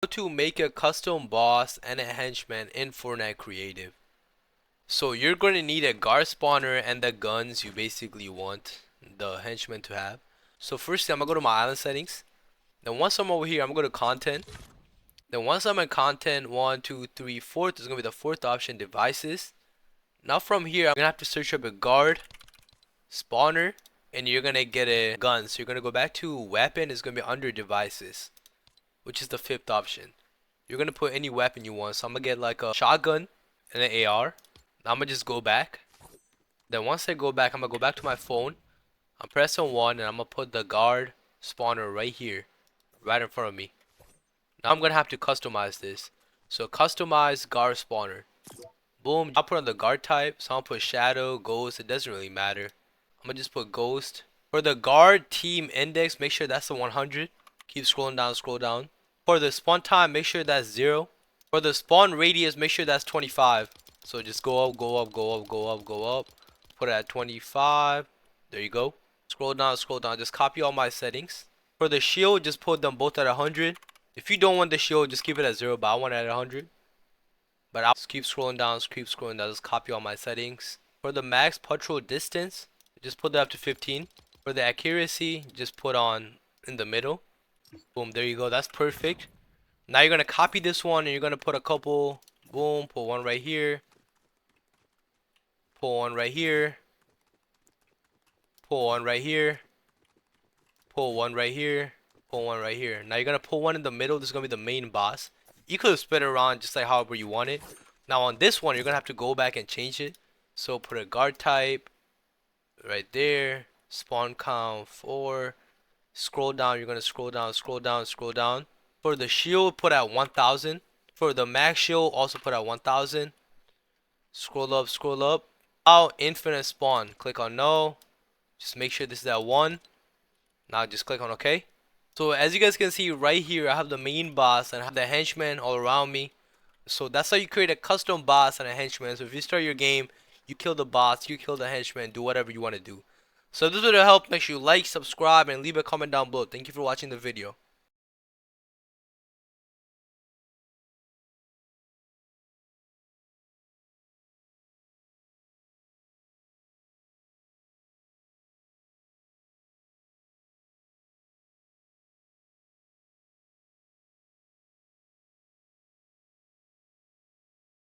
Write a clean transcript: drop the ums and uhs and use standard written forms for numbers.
How to make a custom boss and a henchman in Fortnite Creative. So you're going to need a guard spawner and the guns you basically want the henchman to have. So firstly, I'm going to go to my island settings. Then once I'm over here, I'm going to go to content. Then once I'm in content, 1, 2, 3, 4, there's going to be the fourth option, devices. Now from here, I'm going to have to search up a guard spawner and you're going to get a gun. So you're going to go back to weapon, it's going to be under devices, which is the fifth option. You're gonna put any weapon you want. So I'm gonna get like a shotgun and an AR. Now I'm gonna just go back. Then once I go back, I'm gonna go back to my phone. I'm pressing 1 and I'm gonna put the guard spawner right here, right in front of me. Now I'm gonna have to customize this. So customize guard spawner. Boom. I'll put on the guard type. So I'll put shadow, ghost. It doesn't really matter. I'm gonna just put ghost. For the guard team index, make sure that's the 100. Keep scrolling down, scroll down. For the spawn time, make sure that's 0. For the spawn radius, make sure that's 25. So just go up, go up, go up, go up, go up. Put it at 25. There you go. Scroll down, scroll down. Just copy all my settings. For the shield, just put them both at 100. If you don't want the shield, just keep it at 0, but I want it at 100. But I'll just keep scrolling down, keep scrolling down. Just copy all my settings. For the max patrol distance, just put that up to 15. For the accuracy, just put on in the middle. Boom, there you go. That's perfect. Now you're going to copy this one and you're going to put a couple. Boom, put one right here. Pull one right here. Pull one right here. Pull one right here. Pull one right here. Now you're going to pull one in the middle. This is going to be the main boss. You could have split it around just like however you want it. Now on this one, you're going to have to go back and change it. So put a guard type right there. Spawn count 4. Scroll down, you're going to scroll down, scroll down, scroll down. For the shield, put at 1000. For the max shield, also put at 1000. Scroll up, scroll up. Now, infinite spawn. Click on no. Just make sure this is at 1. Now just click on OK. So as you guys can see right here, I have the main boss and I have the henchmen all around me. So that's how you create a custom boss and a henchman. So if you start your game, you kill the boss, you kill the henchman, do whatever you want to do. So if this video helped, make sure you like, subscribe, and leave a comment down below. Thank you for watching the video.